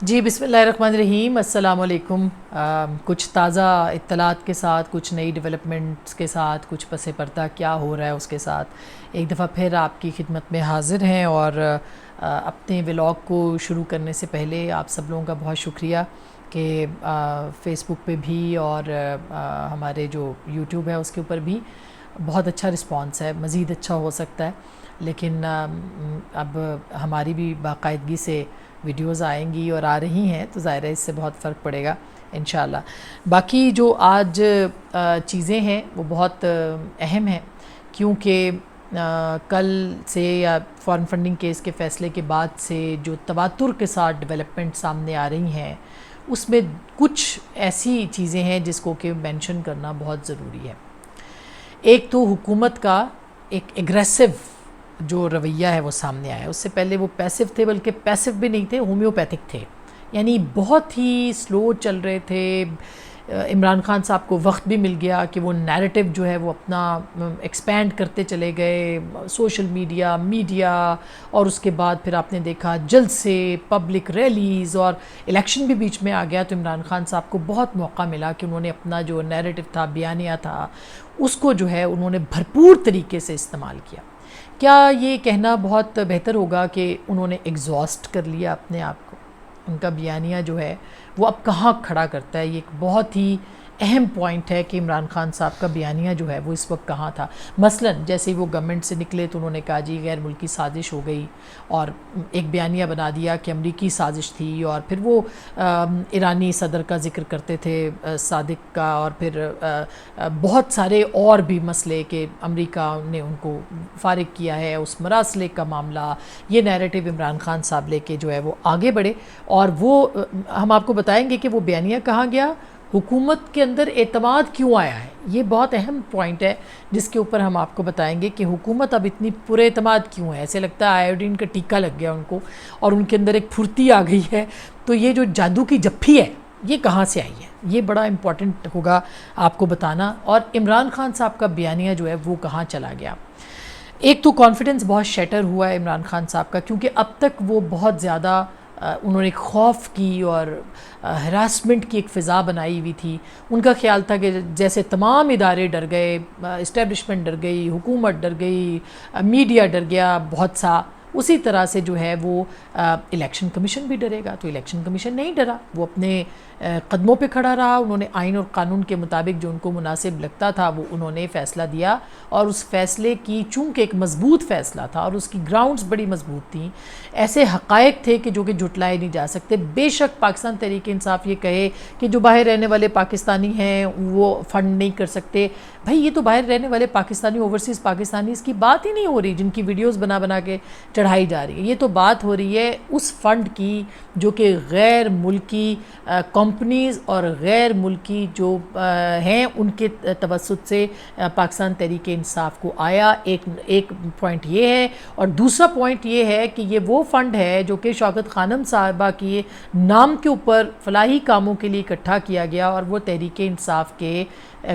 جی بسم اللہ الرحمن الرحیم، السلام علیکم۔ کچھ تازہ اطلاعات کے ساتھ، کچھ نئی ڈیولپمنٹس کے ساتھ، کچھ پس پردہ کیا ہو رہا ہے اس کے ساتھ ایک دفعہ پھر آپ کی خدمت میں حاضر ہیں۔ اور اپنے ولاگ کو شروع کرنے سے پہلے آپ سب لوگوں کا بہت شکریہ کہ فیس بک پہ بھی اور ہمارے جو یوٹیوب ہے اس کے اوپر بھی بہت اچھا رسپانس ہے۔ مزید اچھا ہو سکتا ہے، لیکن اب ہماری بھی باقاعدگی سے ویڈیوز آئیں گی اور آ رہی ہیں تو ظاہر ہے اس سے بہت فرق پڑے گا انشاءاللہ۔ باقی جو آج چیزیں ہیں وہ بہت اہم ہیں، کیونکہ کل سے یا فارن فنڈنگ کیس کے فیصلے کے بعد سے جو تواتر کے ساتھ ڈیولپمنٹ سامنے آ رہی ہیں اس میں کچھ ایسی چیزیں ہیں جس کو کہ مینشن کرنا بہت ضروری ہے۔ ایک تو حکومت کا ایک ایگریسو جو رویہ ہے وہ سامنے آیا ہے۔ اس سے پہلے وہ پیسو تھے، بلکہ پیسو بھی نہیں تھے، ہومیوپیتھک تھے، یعنی بہت ہی سلو چل رہے تھے۔ عمران خان صاحب کو وقت بھی مل گیا کہ وہ نیریٹو جو ہے وہ اپنا ایکسپینڈ کرتے چلے گئے، سوشل میڈیا، اور اس کے بعد پھر آپ نے دیکھا جلد سے پبلک ریلیز، اور الیکشن بھی بیچ میں آ گیا تو عمران خان صاحب کو بہت موقع ملا کہ انہوں نے اپنا جو نیریٹو تھا، بیانیہ تھا، اس کو جو ہے انہوں نے بھرپور طریقے سے استعمال کیا۔ کیا یہ کہنا بہت بہتر ہوگا کہ انہوں نے ایگزاسٹ کر لیا اپنے آپ کو؟ ان کا بیانیہ جو ہے وہ اب کہاں کھڑا کرتا ہے؟ یہ ایک بہت ہی اہم پوائنٹ ہے کہ عمران خان صاحب کا بیانیہ جو ہے وہ اس وقت کہاں تھا۔ مثلا جیسے وہ گورنمنٹ سے نکلے تو انہوں نے کہا جی غیر ملکی سازش ہو گئی، اور ایک بیانیہ بنا دیا کہ امریکی سازش تھی، اور پھر وہ ایرانی صدر کا ذکر کرتے تھے صادق کا، اور پھر بہت سارے اور بھی مسئلے کہ امریکہ نے ان کو فارغ کیا ہے، اس مراسلے کا معاملہ، یہ نیریٹو عمران خان صاحب لے کے جو ہے وہ آگے بڑھے۔ اور وہ ہم آپ کو بتائیں گے کہ وہ بیانیہ کہاں گیا، حکومت کے اندر اعتماد کیوں آیا ہے۔ یہ بہت اہم پوائنٹ ہے جس کے اوپر ہم آپ کو بتائیں گے کہ حکومت اب اتنی پر اعتماد کیوں ہے۔ ایسے لگتا ہے آیوڈین کا ٹیکہ لگ گیا ان کو اور ان کے اندر ایک پھرتی آ گئی ہے۔ تو یہ جو جادو کی جپھی ہے یہ کہاں سے آئی ہے، یہ بڑا امپورٹنٹ ہوگا آپ کو بتانا۔ اور عمران خان صاحب کا بیانیہ جو ہے وہ کہاں چلا گیا۔ ایک تو کانفیڈنس بہت شیٹر ہوا ہے عمران خان صاحب کا، کیونکہ اب تک وہ بہت زیادہ انہوں نے خوف کی اور ہراسمنٹ کی ایک فضا بنائی ہوئی تھی۔ ان کا خیال تھا کہ جیسے تمام ادارے ڈر گئے، اسٹیبلشمنٹ ڈر گئی، حکومت ڈر گئی، میڈیا ڈر گیا بہت سا، اسی طرح سے جو ہے وہ الیکشن کمیشن بھی ڈرے گا۔ تو الیکشن کمیشن نہیں ڈرا، وہ اپنے قدموں پہ کھڑا رہا۔ انہوں نے آئین اور قانون کے مطابق جو ان کو مناسب لگتا تھا وہ انہوں نے فیصلہ دیا، اور اس فیصلے کی چونکہ ایک مضبوط فیصلہ تھا اور اس کی گراؤنڈز بڑی مضبوط تھیں، ایسے حقائق تھے کہ جو کہ جھٹلائے نہیں جا سکتے۔ بے شک پاکستان تحریک انصاف یہ کہے کہ جو باہر رہنے والے پاکستانی ہیں وہ فنڈ نہیں کر سکتے، بھائی یہ تو باہر رہنے والے پاکستانی، اوورسیز پاکستانی، اس کی بات ہی نہیں ہو رہی جن کی ویڈیوز بنا بنا کے چڑھائی جا رہی ہے۔ یہ تو بات ہو رہی ہے اس فنڈ کی جو کہ غیر ملکی کمپنیز اور غیر ملکی جو ہیں ان کے توسط سے پاکستان تحریک انصاف کو آیا۔ ایک پوائنٹ یہ ہے، اور دوسرا پوائنٹ یہ ہے کہ یہ وہ فنڈ ہے جو کہ شوکت خانم صاحبہ کے نام کے اوپر فلاحی کاموں کے لیے اکٹھا کیا گیا اور وہ تحریک انصاف کے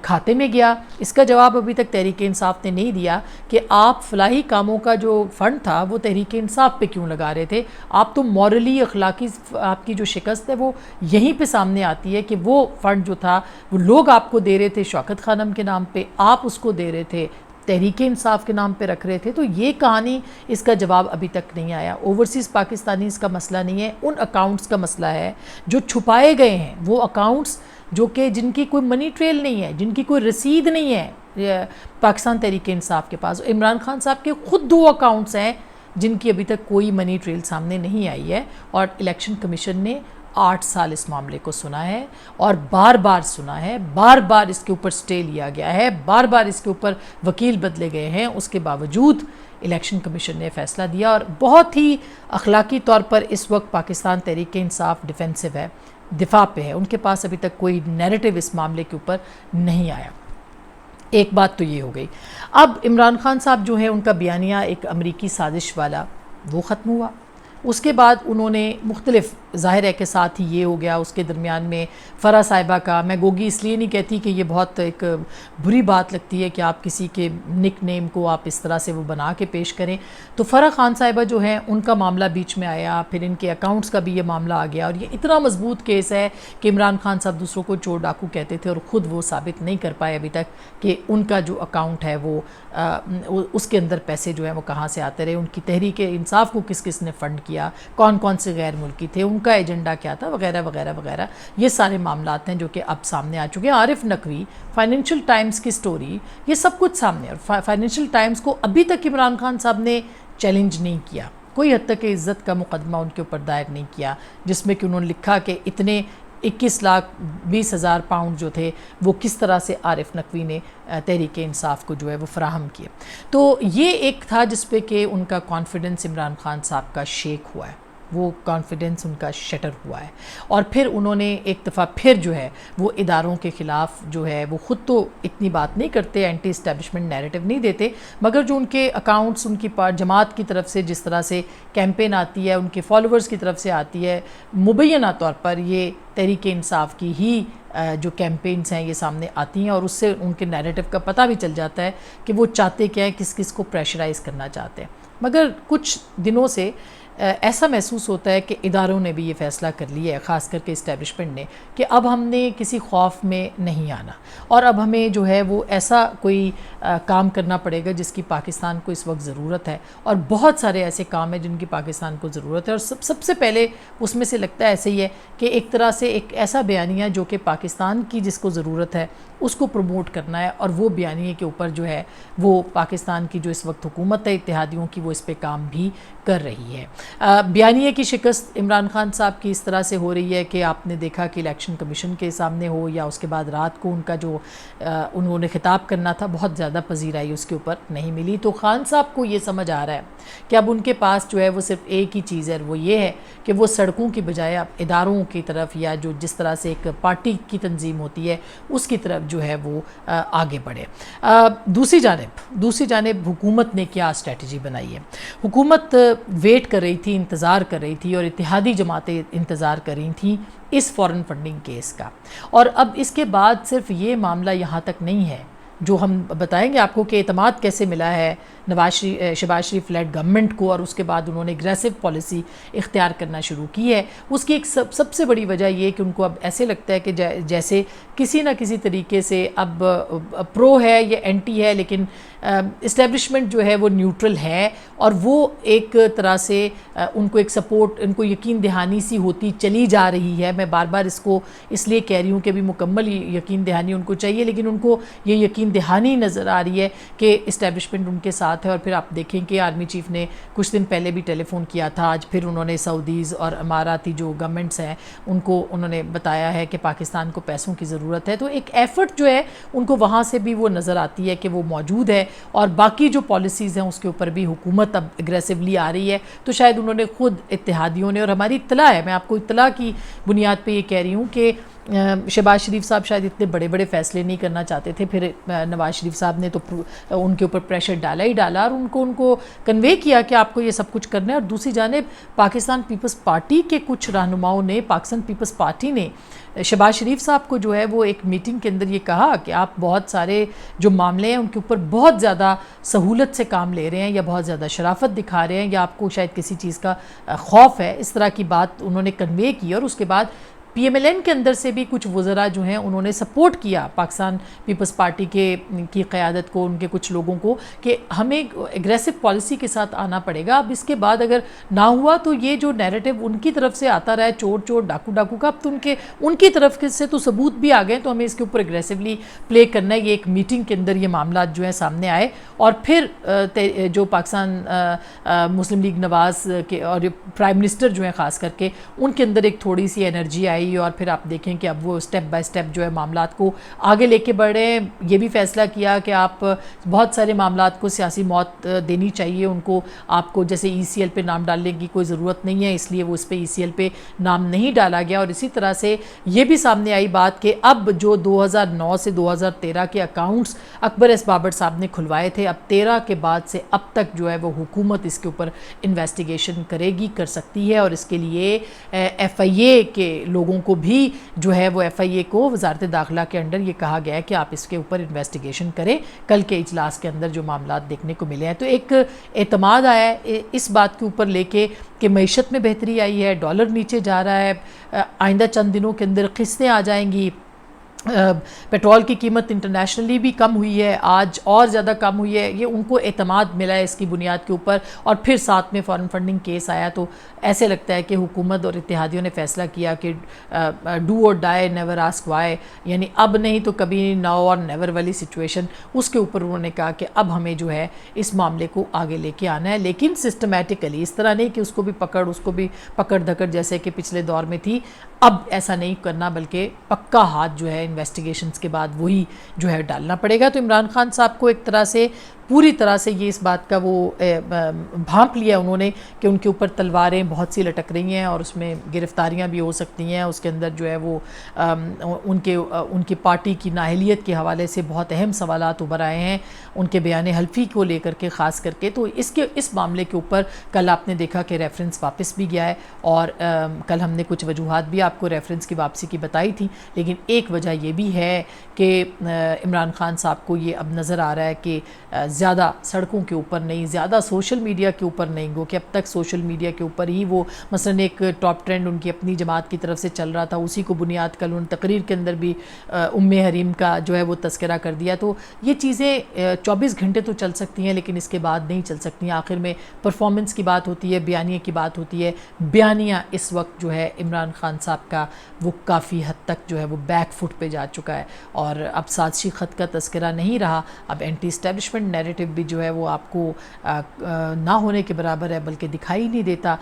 کھاتے میں گیا۔ اس کا جواب ابھی تک تحریک انصاف نے نہیں دیا کہ آپ فلاحی کاموں کا جو فنڈ تھا وہ تحریک انصاف پہ کیوں لگا رہے تھے۔ آپ تو مورلی اخلاقی آپ کی جو شکست ہے وہ یہیں پہ سامنے آتی ہے کہ وہ فنڈ جو تھا وہ لوگ آپ کو دے رہے تھے شوکت خانم کے نام پہ، آپ اس کو دے رہے تھے تحریک انصاف کے نام پہ رکھ رہے تھے۔ تو یہ کہانی، اس کا جواب ابھی تک نہیں آیا۔ اوورسیز پاکستانی اس کا مسئلہ نہیں ہے، ان اکاؤنٹس کا مسئلہ ہے جو چھپائے گئے ہیں، وہ اکاؤنٹس جو کہ جن کی کوئی منی ٹریل نہیں ہے، جن کی کوئی رسید نہیں ہے پاکستان تحریک انصاف کے پاس۔ عمران خان صاحب کے خود 2 اکاؤنٹس ہیں جن کی ابھی تک کوئی منی ٹریل سامنے نہیں آئی ہے، اور الیکشن کمیشن نے 8 سال اس معاملے کو سنا ہے، اور بار بار سنا ہے، بار بار اس کے اوپر سٹے لیا گیا ہے، بار بار اس کے اوپر وکیل بدلے گئے ہیں، اس کے باوجود الیکشن کمیشن نے فیصلہ دیا۔ اور بہت ہی اخلاقی طور پر اس وقت پاکستان تحریک انصاف ڈیفینسو ہے، دفاع پہ ہے، ان کے پاس ابھی تک کوئی نیریٹو اس معاملے کے اوپر نہیں آیا۔ ایک بات تو یہ ہو گئی۔ اب عمران خان صاحب جو ہے ان کا بیانیہ ایک امریکی سازش والا وہ ختم ہوا۔ اس کے بعد انہوں نے مختلف ظاہر ہے کہ ساتھ ہی یہ ہو گیا، اس کے درمیان میں فرح صاحبہ کا، میں گوگی اس لیے نہیں کہتی کہ یہ بہت ایک بری بات لگتی ہے کہ آپ کسی کے نک نیم کو آپ اس طرح سے وہ بنا کے پیش کریں، تو فرح خان صاحبہ جو ہیں ان کا معاملہ بیچ میں آیا، پھر ان کے اکاؤنٹس کا بھی یہ معاملہ آ گیا، اور یہ اتنا مضبوط کیس ہے کہ عمران خان صاحب دوسروں کو چور ڈاکو کہتے تھے اور خود وہ ثابت نہیں کر پائے ابھی تک کہ ان کا جو اکاؤنٹ ہے وہ اس کے اندر پیسے جو ہیں وہ کہاں سے آتے رہے، ان کی تحریک انصاف کو کس کس نے فنڈ کیا، کون کون سے غیر ملکی تھے، ان کا ایجنڈا کیا تھا، وغیرہ وغیرہ وغیرہ، یہ سارے معاملات ہیں جو کہ اب سامنے آ چکے ہیں۔ عارف نقوی، فائنینشیل ٹائمز کی سٹوری، یہ سب کچھ سامنے ہے، اور فائنینشیل ٹائمز کو ابھی تک عمران خان صاحب نے چیلنج نہیں کیا، کوئی حد تک عزت کا مقدمہ ان کے اوپر دائر نہیں کیا، جس میں کہ انہوں نے لکھا کہ اتنے 21,20,000 پاؤنڈ جو تھے وہ کس طرح سے عارف نقوی نے تحریک انصاف کو جو ہے وہ فراہم کیے۔ تو یہ ایک تھا جس پہ کہ ان کا کانفیڈنس عمران خان صاحب کا شیک ہوا ہے، وہ کانفیڈنس ان کا شٹر ہوا ہے، اور پھر انہوں نے ایک دفعہ پھر جو ہے وہ اداروں کے خلاف جو ہے وہ خود تو اتنی بات نہیں کرتے، اینٹی اسٹیبلشمنٹ نیریٹو نہیں دیتے، مگر جو ان کے اکاؤنٹس ان کی جماعت کی طرف سے جس طرح سے کیمپین آتی ہے، ان کے فالوورز کی طرف سے آتی ہے، مبینہ طور پر یہ تحریک انصاف کی ہی جو کیمپینز ہیں یہ سامنے آتی ہیں، اور اس سے ان کے نیریٹو کا پتہ بھی چل جاتا ہے کہ وہ چاہتے کیا ہیں، کس کس کو پریشرائز کرنا چاہتے ہیں۔ مگر کچھ دنوں سے ایسا محسوس ہوتا ہے کہ اداروں نے بھی یہ فیصلہ کر لیا ہے، خاص کر کے اسٹیبلشمنٹ نے، کہ اب ہم نے کسی خوف میں نہیں آنا، اور اب ہمیں جو ہے وہ ایسا کوئی کام کرنا پڑے گا جس کی پاکستان کو اس وقت ضرورت ہے، اور بہت سارے ایسے کام ہیں جن کی پاکستان کو ضرورت ہے، اور سب سے پہلے اس میں سے لگتا ہے ایسے ہی ہے کہ ایک طرح سے ایک ایسا بیانیہ جو کہ پاکستان کی جس کو ضرورت ہے اس کو پروموٹ کرنا ہے، اور وہ بیانیے کے اوپر جو ہے وہ پاکستان کی جو اس وقت حکومت ہے اتحادیوں کی وہ اس پہ کام بھی کر رہی ہے۔ بیانیے کی شکست عمران خان صاحب کی اس طرح سے ہو رہی ہے کہ آپ نے دیکھا کہ الیکشن کمیشن کے سامنے ہو یا اس کے بعد رات کو ان کا جو انہوں نے خطاب کرنا تھا بہت زیادہ پذیرائی اس کے اوپر نہیں ملی، تو خان صاحب کو یہ سمجھ آ رہا ہے کہ اب ان کے پاس جو ہے وہ صرف ایک ہی چیز ہے، وہ یہ ہے کہ وہ سڑکوں کی بجائے اب اداروں کی طرف یا جو جس طرح سے ایک پارٹی کی تنظیم ہوتی ہے اس کی طرف جو ہے وہ آگے بڑھے۔ دوسری جانب حکومت نے کیا اسٹریٹجی بنائی ہے؟ حکومت ویٹ کر رہی تھی، انتظار کر رہی تھی، اور اتحادی جماعتیں انتظار کر رہی تھیں اس فورن فنڈنگ کیس کا، اور اب اس کے بعد صرف یہ معاملہ یہاں تک نہیں ہے، جو ہم بتائیں گے آپ کو کہ اعتماد کیسے ملا ہے شہباز شریف لیڈ گورنمنٹ کو، اور اس کے بعد انہوں نے اگریسو پالیسی اختیار کرنا شروع کی ہے۔ اس کی ایک سب سے بڑی وجہ یہ کہ ان کو اب ایسے لگتا ہے کہ جیسے کسی نہ کسی طریقے سے اب پرو ہے یا اینٹی ہے، لیکن اسٹیبلشمنٹ جو ہے وہ نیوٹرل ہے، اور وہ ایک طرح سے ان کو ایک سپورٹ، ان کو یقین دہانی سی ہوتی چلی جا رہی ہے۔ میں بار بار اس کو اس لیے کہہ رہی ہوں کہ بھی مکمل یقین دہانی ان کو چاہیے، لیکن ان کو یہ یقین دہانی نظر آ رہی ہے کہ اسٹیبلشمنٹ ان کے ساتھ ہے۔ اور پھر آپ دیکھیں کہ آرمی چیف نے کچھ دن پہلے بھی ٹیلی فون کیا تھا، آج پھر انہوں نے سعودیز اور اماراتی جو گورنمنٹس ہیں ان کو انہوں نے بتایا ہے کہ پاکستان کو پیسوں کی ضرورت ہے، تو ایک ایفرٹ جو ہے ان کو وہاں سے بھی وہ نظر آتی ہے کہ وہ موجود ہے، اور باقی جو پالیسیز ہیں اس کے اوپر بھی حکومت اب اگریسولی آ رہی ہے۔ تو شاید انہوں نے خود اتحادیوں نے، اور ہماری اطلاع ہے، میں آپ کو اطلاع کی بنیاد پہ یہ کہہ رہی ہوں کہ شہباز شریف صاحب شاید اتنے بڑے بڑے فیصلے نہیں کرنا چاہتے تھے، پھر نواز شریف صاحب نے تو ان کے اوپر پریشر ڈالا ہی ڈالا، اور ان کو کنوے کیا کہ آپ کو یہ سب کچھ کرنا ہے۔ اور دوسری جانب پاکستان پیپلز پارٹی کے کچھ رہنماؤں نے، پاکستان پیپلز پارٹی نے شہباز شریف صاحب کو جو ہے وہ ایک میٹنگ کے اندر یہ کہا کہ آپ بہت سارے جو معاملے ہیں ان کے اوپر بہت زیادہ سہولت سے کام لے رہے ہیں، یا بہت زیادہ شرافت دکھا رہے ہیں، یا آپ کو شاید کسی چیز کا خوف ہے، اس طرح کی بات انہوں نے کنوے کی۔ اور اس کے بعد پی ایم ایل این کے اندر سے بھی کچھ وزراء جو ہیں انہوں نے سپورٹ کیا پاکستان پیپلز پارٹی کی قیادت کو، ان کے کچھ لوگوں کو، کہ ہمیں اگریسو پالیسی کے ساتھ آنا پڑے گا۔ اب اس کے بعد اگر نہ ہوا تو یہ جو نیریٹو ان کی طرف سے آتا رہا ہے چور چور ڈاکو ڈاکو کا، اب تو ان کی طرف سے تو ثبوت بھی آ گئے، تو ہمیں اس کے اوپر اگریسولی پلے کرنا ہے۔ یہ ایک میٹنگ کے اندر یہ معاملات جو ہیں سامنے آئے، اور پھر جو پاکستان مسلم لیگ نواز کے اور پرائم منسٹر جو ہیں خاص کر کے ان کے اندر ایک تھوڑی سی انرجی آئی آئی اور پھر آپ دیکھیں کہ اب وہ سٹیپ بائی سٹیپ جو ہے معاملات کو آگے لے کے بڑھ رہے ہیں. یہ بھی فیصلہ کیا کہ آپ بہت سارے معاملات کو سیاسی موت دینی چاہیے ان کو, آپ کو جیسے ای سی ایل پہ نام ڈالنے کی کوئی ضرورت نہیں ہے, اس لیے وہ اس پہ ای سی ایل پہ نام نہیں ڈالا گیا. اور اسی طرح سے یہ بھی سامنے آئی بات کہ اب جو 2009 سے 2013 کے اکاؤنٹس اکبر ایس بابر صاحب نے کھلوائے تھے, اب 13 کے بعد سے اب تک جو ہے وہ حکومت اس کے اوپر انویسٹیگیشن کرے گی, کر سکتی ہے. اور اس کے لیے ایف آئی اے کے لوگوں کو بھی جو ہے وہ ایف آئی اے کو وزارت داخلہ کے انڈر یہ کہا گیا ہے کہ آپ اس کے اوپر انویسٹیگیشن کریں. کل کے اجلاس کے اندر جو معاملات دیکھنے کو ملے ہیں تو ایک اعتماد آیا ہے اس بات کے اوپر لے کے کہ معیشت میں بہتری آئی ہے, ڈالر نیچے جا رہا ہے, آئندہ چند دنوں کے اندر قسطیں آ جائیں گی, پیٹرول کی قیمت انٹرنیشنلی بھی کم ہوئی ہے, آج اور زیادہ کم ہوئی ہے. یہ ان کو اعتماد ملا ہے اس کی بنیاد کے اوپر. اور پھر ساتھ میں فارن فنڈنگ کیس آیا تو ایسے لگتا ہے کہ حکومت اور اتحادیوں نے فیصلہ کیا کہ ڈو اور ڈائی نیور آسک وائی, یعنی اب نہیں تو کبھی, ناؤ اور نیور والی سچویشن, اس کے اوپر انہوں نے کہا کہ اب ہمیں جو ہے اس معاملے کو آگے لے کے آنا ہے, لیکن سسٹمیٹیکلی, اس طرح نہیں کہ اس کو بھی پکڑ دھکڑ جیسے کہ پچھلے دور میں تھی. اب ایسا نہیں کرنا بلکہ پکا ہاتھ جو ہے انویسٹیگیشنز کے بعد وہی جو ہے ڈالنا پڑے گا. تو عمران خان صاحب کو ایک طرح سے پوری طرح سے یہ اس بات کا وہ بھانپ لیا انہوں نے کہ ان کے اوپر تلواریں بہت سی لٹک رہی ہیں اور اس میں گرفتاریاں بھی ہو سکتی ہیں. اس کے اندر جو ہے وہ ان کی پارٹی کی نااہلیت کے حوالے سے بہت اہم سوالات ابھر آئے ہیں, ان کے بیان حلفی کو لے کر کے خاص کر کے. تو اس معاملے کے اوپر کل آپ نے دیکھا کہ ریفرنس واپس بھی گیا ہے, اور کل ہم نے کچھ وجوہات بھی آپ کو ریفرنس کی واپسی کی بتائی تھی. لیکن ایک وجہ یہ بھی ہے کہ عمران خان صاحب کو یہ اب نظر آ رہا ہے کہ زیادہ سڑکوں کے اوپر نہیں, زیادہ سوشل میڈیا کے اوپر نہیں, گو کہ اب تک سوشل میڈیا کے اوپر ہی وہ مثلا ایک ٹاپ ٹرینڈ ان کی اپنی جماعت کی طرف سے چل رہا تھا, اسی کو بنیاد کل ان تقریر کے اندر بھی حریم کا جو ہے وہ تذکرہ کر دیا. تو یہ چیزیں 24 گھنٹے تو چل سکتی ہیں لیکن اس کے بعد نہیں چل سکتی ہیں. آخر میں پرفارمنس کی بات ہوتی ہے, بیانیے کی بات ہوتی ہے. بیانیہ اس وقت جو ہے عمران خان صاحب کا وہ کافی حد تک جو ہے وہ بیک فٹ پہ جا چکا ہے, اور اب سازشی خط کا تذکرہ نہیں رہا. اب اینٹی اسٹیبلشمنٹ نیریٹو بھی جو ہے وہ آپ کو نہ ہونے کے برابر ہے, بلکہ دکھائی نہیں دیتا.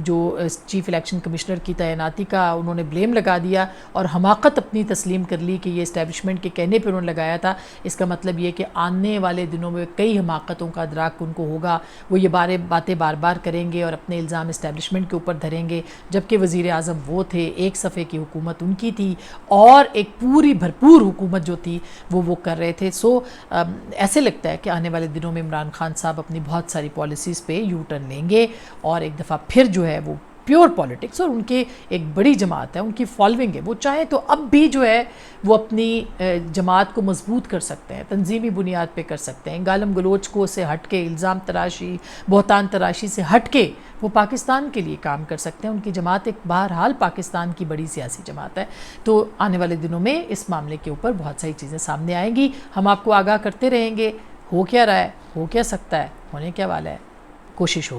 جو چیف الیکشن کمشنر کی تعیناتی کا انہوں نے بلیم لگا دیا اور حماقت اپنی تسلیم کر لی کہ یہ اسٹیبلشمنٹ کے کہنے پہ انہوں نے لگایا تھا. اس کا مطلب یہ کہ آنے والے دنوں میں کئی حماقتوں کا ادراک ان کو ہوگا, وہ یہ باتیں بار بار کریں گے اور اپنے الزام اسٹیبلشمنٹ کے اوپر دھریں گے, جبکہ وزیر اعظم وہ تھے, ایک صفحے کی حکومت ان کی تھی اور ایک پوری بھرپور حکومت جو تھی وہ کر رہے تھے. سو ایسے لگتا ہے کہ آنے والے دنوں میں عمران خان صاحب اپنی بہت ساری پالیسیز پہ یو ٹرن لیں گے اور ایک دفعہ پھر جو ہے وہ پیور پالیٹکس, اور ان کے ایک بڑی جماعت ہے, ان کی فالوئنگ ہے, وہ چاہیں تو اب بھی جو ہے وہ اپنی جماعت کو مضبوط کر سکتے ہیں, تنظیمی بنیاد پہ کر سکتے ہیں. گالم گلوچ کو سے ہٹ کے, الزام تراشی, بہتان تراشی سے ہٹ کے وہ پاکستان کے لیے کام کر سکتے ہیں. ان کی جماعت ایک بہرحال پاکستان کی بڑی سیاسی جماعت ہے. تو آنے والے دنوں میں اس معاملے کے اوپر بہت ساری چیزیں سامنے آئیں گی, ہم آپ کو آگاہ کرتے رہیں گے. ہو کیا رہا ہے, ہو کیا سکتا ہے, ہونے کیا والا ہے, کوشش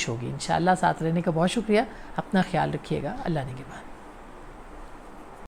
ہوگی انشاءاللہ. ساتھ رہنے کا بہت شکریہ. اپنا خیال رکھیے گا. اللہ نگہبان.